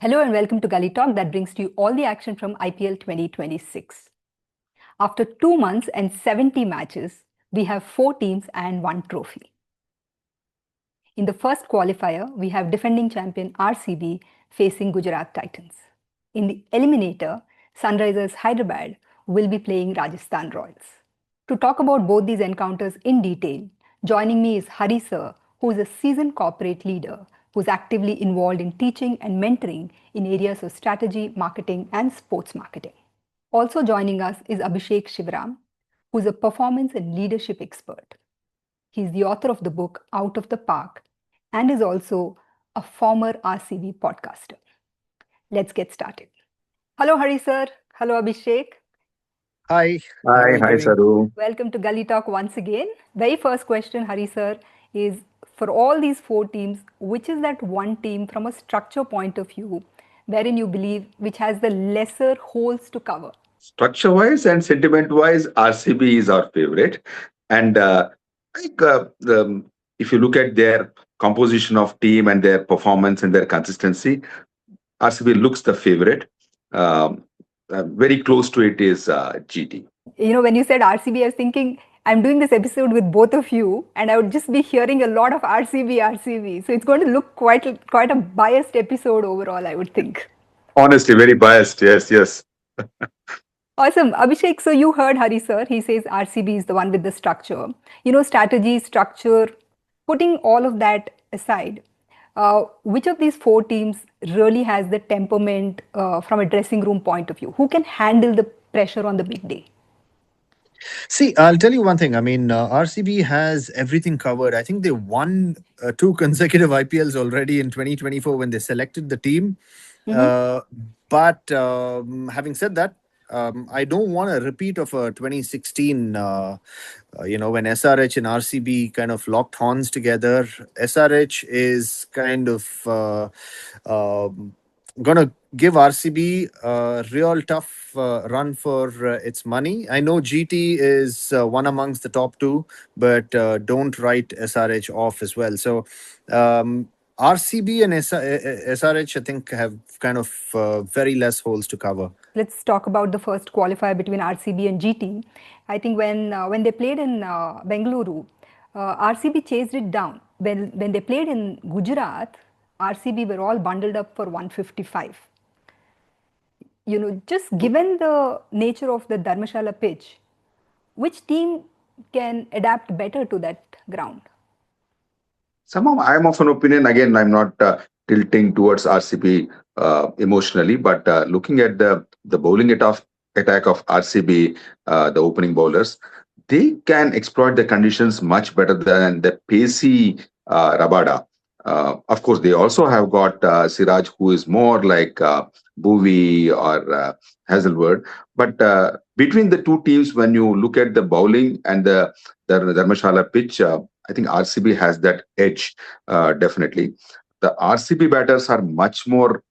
Hello and welcome to GullyTalk that brings to you all the action from IPL 2026. After 2 months and 70 matches, we have 4 teams and 1 trophy. In the first qualifier, we have defending champion RCB facing Gujarat Titans. In the Eliminator, Sunrisers Hyderabad will be playing Rajasthan Royals. To talk about both these encounters in detail, joining me is Hari Sir, who is a seasoned corporate leader who's actively involved in teaching and mentoring in areas of strategy, marketing, and sports marketing. Also joining us is Abhishek Shivaram, who is a performance and leadership expert. He's the author of the book Out of the Park and is also a former RCB podcaster. Let's get started. Hello, Hari sir. Hello, Abhishek. Hi, how are Hi, you hi, doing? Saru. Welcome to Gully Talk once again. Very first question, Hari sir, is for all these 4 teams, which is that one team from a structure point of view wherein you believe which has the lesser holes to cover? Structure-wise and sentiment-wise, RCB is our favorite. And like if you look at their composition of team and their performance and their consistency, RCB looks the favorite. Very close to it is GT. When you said RCB, I was thinking I'm doing this episode with both of you, and I would just be hearing a lot of RCB. So it's going to look quite a biased episode overall, I would think. Honestly, very biased. Yes, yes. Awesome. Abhishek, so you heard Hari sir. He says RCB is the one with the structure. Strategy, structure, putting all of that aside, which of these 4 teams really has the temperament from a dressing room point of view? Who can handle the pressure on the big day? See, I'll tell you one thing. I mean, RCB has everything covered. I think they won two consecutive IPLs already in 2024 when they selected the team. Mm-hmm. Uh, but having said that, I don't want a repeat of 2016, when SRH and RCB kind of locked horns together. SRH is kind of going to give RCB a real tough run for its money. I know GT is one amongst the top 2, but don't write SRH off as well. So RCB and SRH, I think, have kind of very less holes to cover. Let's talk about the first qualifier between RCB and GT. I think when they played in Bengaluru, RCB chased it down. When they played in Gujarat, RCB were all bundled up for 155. Just given the nature of the Dharmashala pitch, which team can adapt better to that ground? Somehow I'm of an opinion, again, I'm not tilting towards RCB emotionally, but looking at the bowling attack of RCB, the opening bowlers, they can exploit the conditions much better than the pacey Rabada. Of course, they also have got Siraj, who is more like Bhuvi or Hazelwood. But between the two teams, when you look at the bowling and the Dharmashala pitch, I think RCB has that edge, definitely. The RCB batters are much more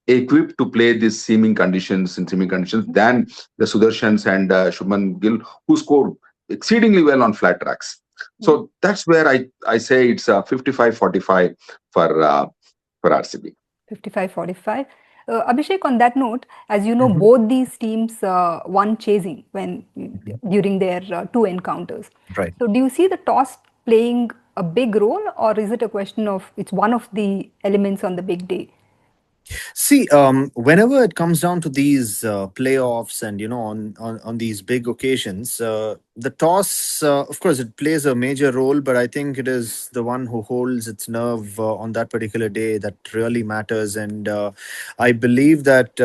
equipped to play these seaming conditions than the Sudarshans and Shubman Gill, who score exceedingly well on flat tracks. So that's where I say it's 55-45 for RCB. 55-45. Abhishek, on that note, as you know, Mhm. both these teams won chasing during their 2 encounters. Right. So, do you see the toss playing a big role, or is it a question of it's one of the elements on the big day? See, whenever it comes down to these playoffs and on these big occasions, the toss, of course, it plays a major role. But I think it is the one who holds its nerve on that particular day that really matters. And I believe that.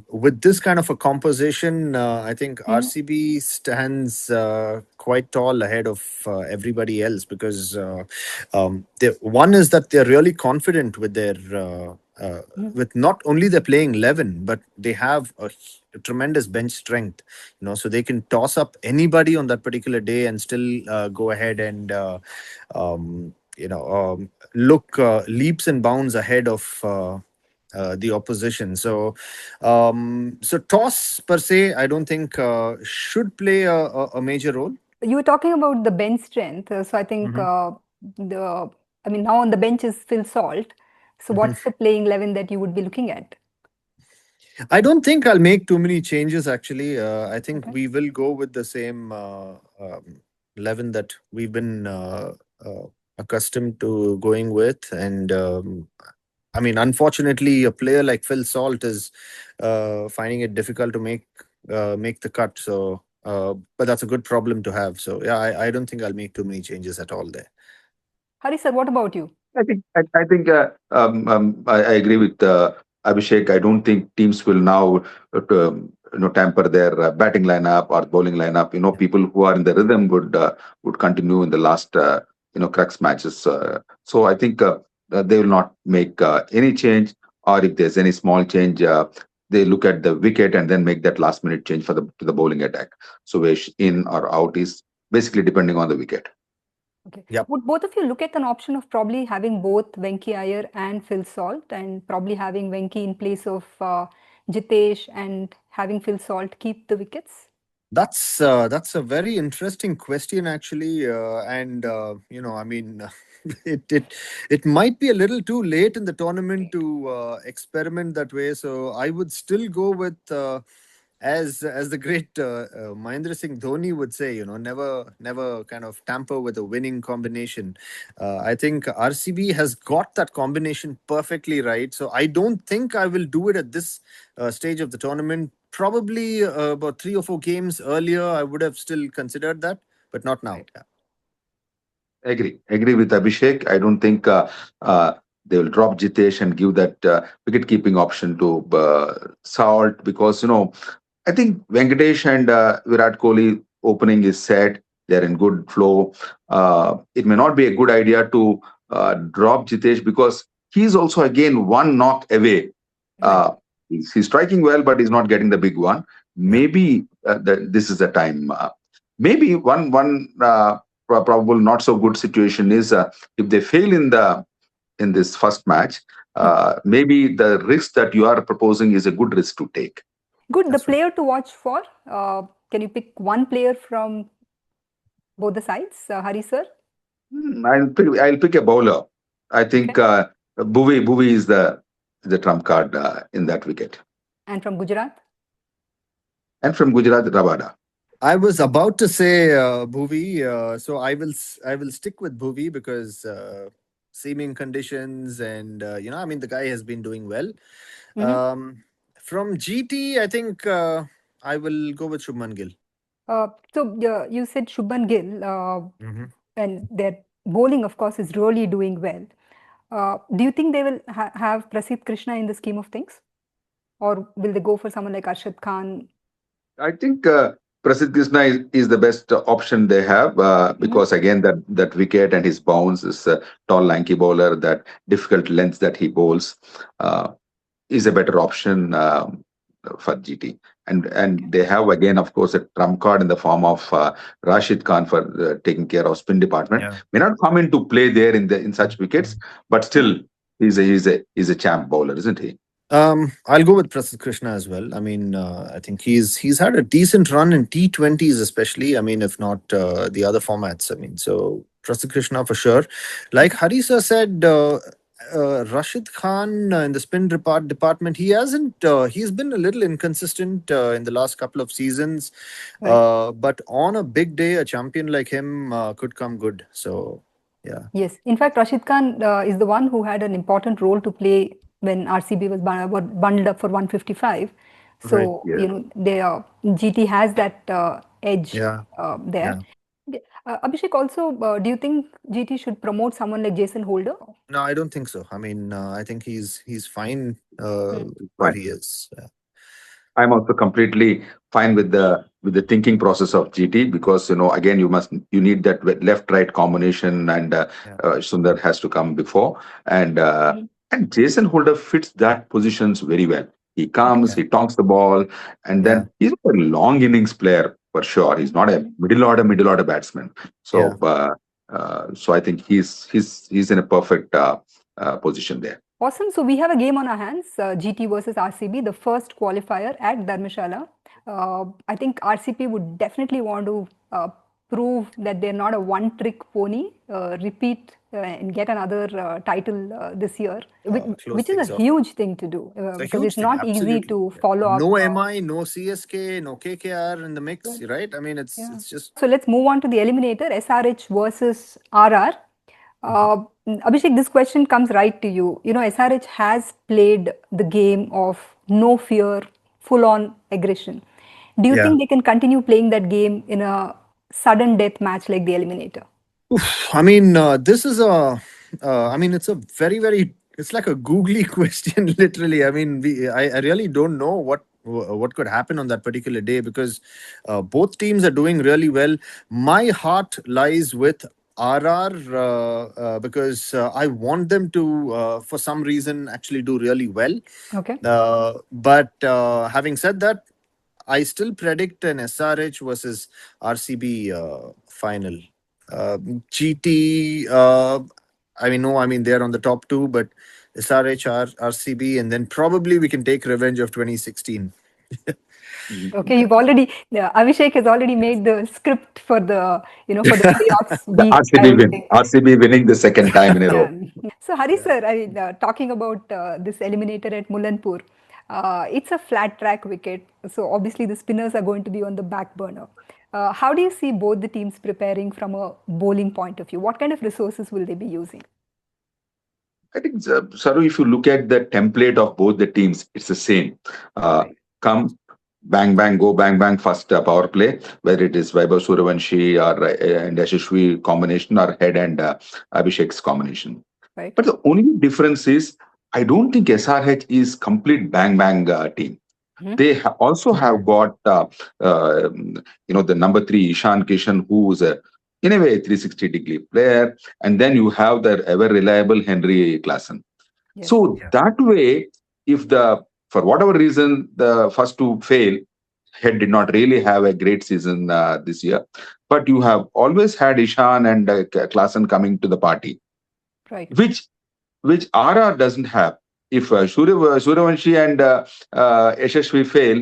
With this kind of a composition, I think Mhm. RCB stands quite tall ahead of everybody else because one is that they're really confident with their with not only they're playing 11, but they have a tremendous bench strength, so they can toss up anybody on that particular day and still go ahead and look leaps and bounds ahead of the opposition. So toss per se, I don't think should play a major role. You were talking about the bench strength. So, I think Mhm. the I mean, now on the bench is Phil Salt. So what's the playing 11 that you would be looking at? I don't think I'll make too many changes actually. I think Okay. we will go with the same 11 that we've been accustomed to going with. And I mean, unfortunately, a player like Phil Salt is finding it difficult to make the cut. So, but that's a good problem to have. So, yeah, I don't think I'll make too many changes at all there. Hari sir, what about you? I agree with Abhishek. I don't think teams will now tamper their batting lineup or bowling lineup. People who are in the rhythm would continue in the last crux matches. So I think they will not make any change, or if there's any small change, they look at the wicket and then make that last minute change to the bowling attack. So in or out is basically depending on the wicket. Okay. Yep. Would both of you look at an option of probably having both Venki Iyer and Phil Salt, and probably having Venki in place of Jitesh and having Phil Salt keep the wickets? That's a very interesting question, actually, and I mean, it might be a little too late in the tournament to experiment that way. So I would still go with as the great Mahendra Singh Dhoni would say, never kind of tamper with a winning combination. I think RCB has got that combination perfectly right. So I don't think I will do it at this stage of the tournament. Probably about 3 or 4 games earlier, I would have still considered that, but not now. Right. Yeah. Agree with Abhishek. I don't think they will drop Jitesh and give that wicket keeping option to Salt, because I think Venkatesh and Virat Kohli opening is set. They're in good flow. It may not be a good idea to drop Jitesh, because he's also again one knock away. Right. He's striking well, but he's not getting the big one. Yeah. Maybe this is the time. Maybe one probable not so good situation is if they fail in this first match. Maybe the risk that you are proposing is a good risk to take. Good. The That's right. player to watch for. Can you pick one player from both the sides, Hari sir? I'll pick a bowler. I think Okay. Bhuvi is the trump card in that wicket. And from Gujarat? And from Gujarat, Rabada. I was about to say Bhuvi, so I will stick with Bhuvi because seaming conditions and I mean the guy has been doing well. Mm-hmm. From GT, I think I will go with Shubman Gill. So you said Shubman Gill, Hmm. and their bowling, of course, is really doing well. Do you think they will have Prasidh Krishna in the scheme of things? Or will they go for someone like Arshad Khan? I think Prasidh Krishna is the best option they have, Mhm. because again that wicket and his bounce is a tall, lanky bowler. That difficult length that he bowls is a better option for GT. And Okay. they have again, of course, a trump card in the form of Rashid Khan for taking care of spin department. Yeah. May not come into play there in such wickets, but Mhm. still he's a champ bowler, isn't he? I'll go with Prasidh Krishna as well. I mean, I think he's had a decent run in T20s, especially. I mean, if not the other formats. I mean, so Prasidh Krishna for sure. Like Okay. Harisa said, Rashid Khan in the spin department, he hasn't. He's been a little inconsistent in the last couple of seasons, Right. but on a big day, a champion like him could come good. So, yeah. Yes. In fact, Rashid Khan is the one who had an important role to play when RCB was were bundled up for 155. Right. So, Yes. GT has that edge Yeah. there. Yeah. Okay. Abhishek, also, do you think GT should promote someone like Jason Holder? No, I don't think so. I mean, I think he's fine Hmm. where he is. Yeah. I'm also completely fine with the thinking process of GT, because again you need that left right combination, and Yeah. Sundar has to come before, and Mhm. Jason Holder fits that positions very well. He Okay. comes, Yeah. he tonks the ball, and Yeah. then he's a long innings player for sure. He's not a Mhm. middle order batsman. Yeah. So I think he's in a perfect position there. Awesome. So we have a game on our hands, GT versus RCB, the first qualifier at Dharmshala. I think RCB would definitely want to prove that they're not a one-trick pony, repeat and get another title this year, Close which is a things off. huge thing to do It's a because huge it's thing, not easy absolutely. to Yeah. follow up. No MI, no CSK, no KKR in the mix, Right. right? I mean, Yeah. it's just. So let's move on to the eliminator, SRH versus RR. Mhm. Abhishek, this question comes right to you. You know, SRH has played the game of no fear, full on aggression. Do you Yeah. think they can continue playing that game in a sudden death match like the eliminator? Oof, I mean, this is a. I mean, it's a very, very. It's like a googly question, literally. I mean, I really don't know what could happen on that particular day because both teams are doing really well. My heart lies with RR because I want them to, for some reason, actually do really well. Okay. But having said that, I still predict an SRH versus RCB final. GT, I mean, no, I mean, they're on the top two, but SRH, RCB, and then probably we can take revenge of 2016. Okay, you've already Abhishek has already made the script for the for the playoffs The week, I RCB would win. say. RCB winning the second time in a Yeah. row. So Hari Yeah. sir, I mean, talking about this eliminator at Mulanpur, it's a flat track wicket, so obviously the spinners are going to be on the back burner. How do you see both the teams preparing from a bowling point of view? What kind of resources will they be using? I think, Saru, if you look at the template of both the teams, it's the same. Uh, Right. Come, bang, bang, go, bang, bang, first power play, whether it is Vaibhav Suryavanshi or and Yashasvi combination or Head and Abhishek's combination. Right. But the only difference is, I don't think SRH is complete bang, bang team. Mhm. They also have Mhm. got uh, the number three Ishan Kishan, who is a in a way 360-degree player, and then you have the ever reliable Henry Klassen. Yes. So that way, if the for whatever reason the first two fail, Head did not really have a great season this year, but you have always had Ishan and Klassen coming to the party, Right. which RR doesn't have. If Suryavanshi and Yashasvi fail,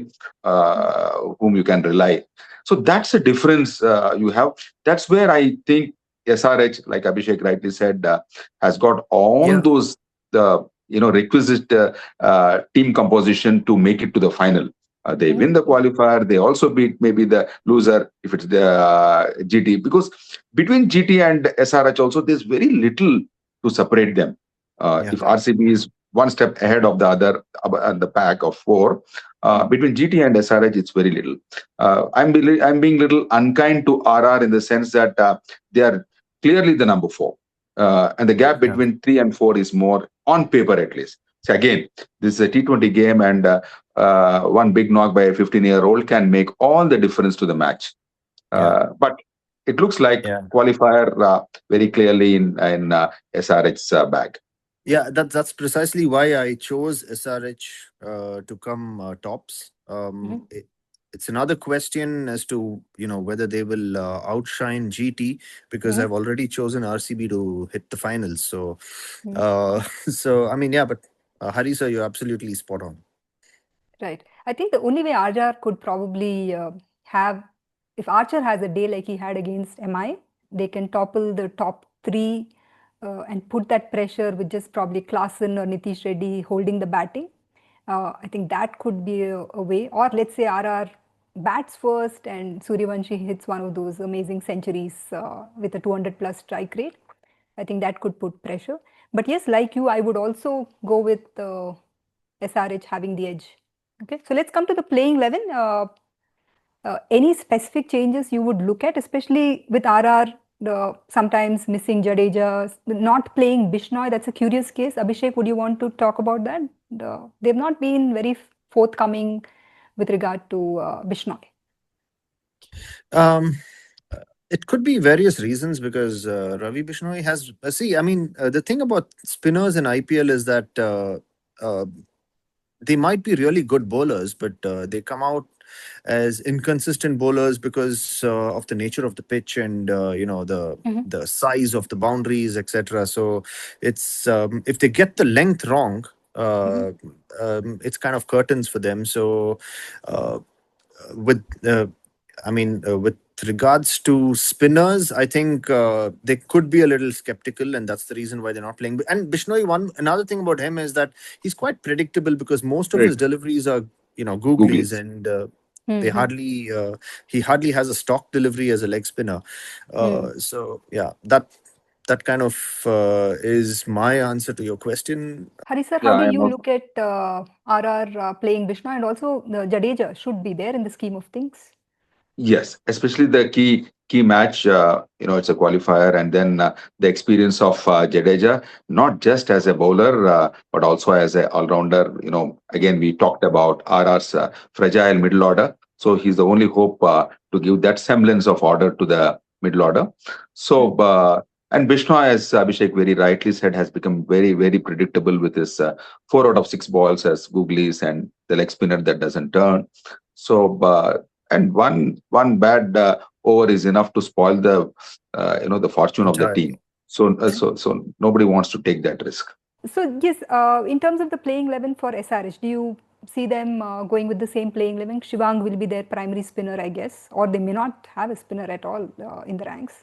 whom you can rely. So that's the difference you have. That's where I think SRH, like Abhishek rightly said, has got all Yeah. those requisite team composition to make it to the final. They Mhm. win the qualifier. They also beat maybe the loser if it's the GT, because between GT and SRH also there's very little to separate them. Yeah. If Right. RCB is one step ahead of the other and the pack of four, Mhm. between GT and SRH, it's very little. I'm being little unkind to RR in the sense that they are clearly the number four, and the gap Yeah. between three and four is more on paper at least. So again, this is a T20 game, and one big knock by a 15-year-old can make all the difference to the match. Yeah. But it looks like Yeah. qualifier very clearly in SRH's bag. Yeah, that's precisely why I chose SRH to come tops. Mhm. It's another question as to whether they will outshine GT because Mhm. I've already chosen RCB to hit the finals. So, Mhm. so I mean, yeah, but Hari sir, you're absolutely spot on. Right. I think the only way Archer could probably have, if Archer has a day like he had against MI, they can topple the top three and put that pressure with just probably Klassen or Nitish Reddy holding the batting. I think that could be a way. Or let's say RR bats first and Suryavanshi hits one of those amazing centuries with a 200 plus strike rate. I think that could put pressure. But yes, like you, I would also go with SRH having the edge. Okay, so let's come to the playing 11. Any specific changes you would look at, especially with RR, sometimes missing Jadeja, not playing Bishnoi? That's a curious case. Abhishek, would you want to talk about that? They've not been very forthcoming with regard to Bishnoi. Um, it could be various reasons because Ravi Bishnoi has. See, I mean, the thing about spinners in IPL is that uh, they might be really good bowlers, but they come out as inconsistent bowlers because of the nature of the pitch and Mhm. the size of the boundaries, etc. So it's if they get the length wrong, Mhm. it's kind of curtains for them. So uh, with I mean, with regards to spinners, I think they could be a little skeptical, and that's the reason why they're not playing. And Bishnoi, another thing about him is that he's quite predictable because most of Right. his deliveries are, googlies, Googlies. and they Hmm. hardly he hardly has a stock delivery as a leg spinner. Hmm. So yeah, that kind of is my answer to your question. Hari sir, Yeah, how do I am you also. look at RR playing Vishnu, and also Jadeja should be there in the scheme of things? Yes, especially the key match. It's a qualifier, and then the experience of Jadeja, not just as a bowler, but also as a all rounder. Again, we talked about RR's fragile middle order, so he's the only hope to give that semblance of order to the middle order. So, Hmm. and Vishnu, as Abhishek very rightly said, has become very very predictable with his 4 out of 6 balls as googlies and the leg spinner that doesn't turn. So. And one bad over is enough to spoil the fortune of the team. Entirely. So nobody wants to take that risk. So yes, in terms of the playing 11 for SRH, do you see them going with the same playing 11? Shivang will be their primary spinner, I guess, or they may not have a spinner at all in the ranks.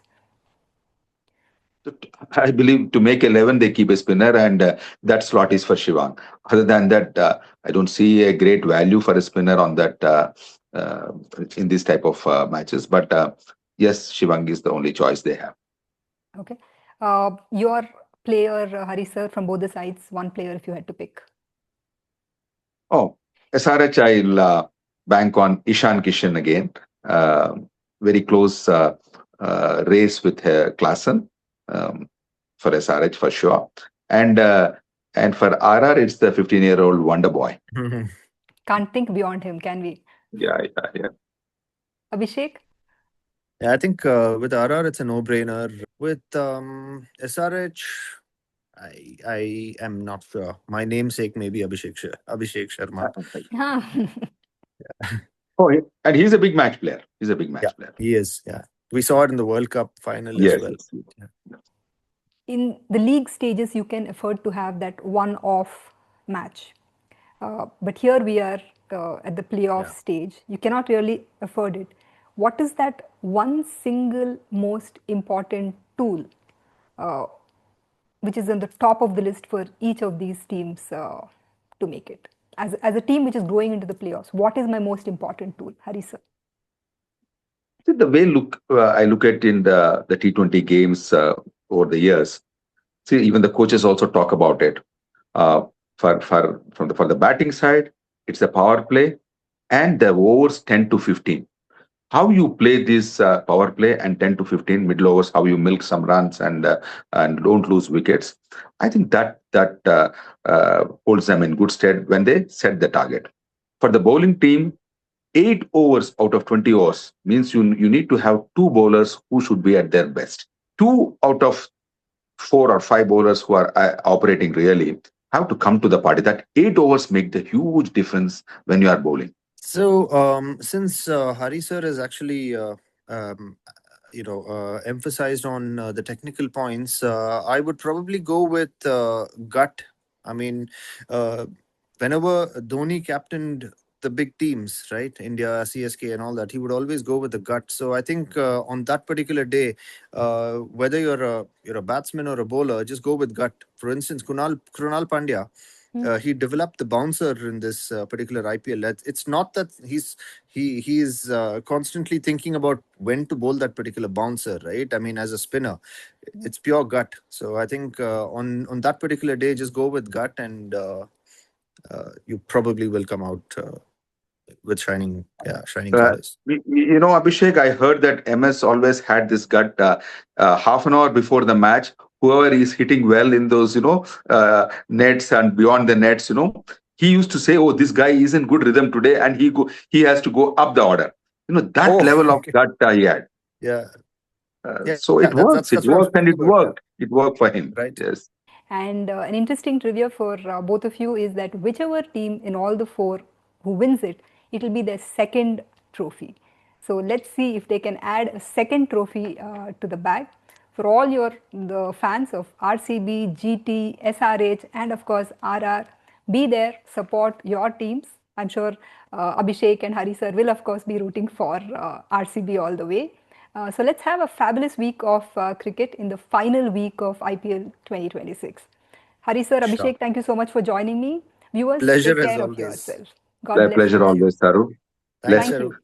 I believe to make 11 they keep a spinner, and that slot is for Shivang. Other than that, I don't see a great value for a spinner on that uh, in this type of matches. But yes, Shivang is the only choice they have. Okay. Your player, Hari sir, from both the sides, one player if you had to pick. Oh, SRH, I'll bank on Ishan Kishan again. Uh, Very close race with Klassen um, for SRH for sure. And for RR, it's the 15-year-old wonder boy. Can't think beyond him, can we? Yeah, yeah, yeah. Abhishek? Yeah, I think with RR it's a no-brainer. With SRH, I am not sure. My namesake may be Abhishek Sharma. Huh. Oh, and he's a big match player. He's a big Yeah, match player. he is. Yeah, we saw it in the World Cup final as Yes, well. yes, yes. Yeah. In the league stages, you can afford to have that one-off match. But here we are at the playoff Yeah. stage. You cannot really afford it. What is that one single most important tool uh, which is on the top of the list for each of these teams to make it? As a team which is growing into the playoffs, what is my most important tool, Hari sir? See, the way I look at in the T20 games over the years. See, even the coaches also talk about it. Uh, for the batting side, it's a power play and the overs 10 to 15. How you play this power play and 10 to 15 middle overs, how you milk some runs and don't lose wickets. I think that holds them in good stead when they set the target. For the bowling team, 8 overs out of 20 overs means you need to have two bowlers who should be at their best. Two out of 4 or 5 bowlers who are operating really have to come to the party. That 8 overs make the huge difference when you are bowling. So, since Hari sir is actually, um, emphasized on the technical points, I would probably go with gut. I mean, uh, whenever Dhoni captained the big teams, right, India, CSK, and all that, he would always go with the gut. So, I think on that particular day, whether you're a batsman or a bowler, just go with gut. For instance, Krunal Pandya, Hmm. he developed the bouncer in this particular IPL. It's not that he's constantly thinking about when to bowl that particular bouncer, right? I mean, as a spinner, it's pure gut. So I think on that particular day, just go with gut, and you probably will come out with shining colors. Abhishek, I heard that MS always had this gut half an hour before the match. Whoever is hitting well in those, nets and beyond the nets, he used to say, "Oh, this guy is in good rhythm today, and he has to go up the order." That Oh, level of okay, gut he had. yeah, yeah, So it that's works. that's It that's what I'm works, and speaking it about. Yeah, worked. It worked for him. right. Yes. And an interesting trivia for both of you is that whichever team in all the four who wins it, it will be their second trophy. So let's see if they can add a second trophy to the bag. For all the fans of RCB, GT, SRH, and of course RR, be there, support your teams. I'm sure Abhishek and Hari sir will of course be rooting for RCB all the way. So let's have a fabulous week of cricket in the final week of IPL 2026. Hari sir, Sure. Abhishek, thank you so much for joining me. Viewers, take Pleasure as care of always. yourselves. God bless Pleasure you all. always, Saru. Thanks, Bless Thank you. Saru. you.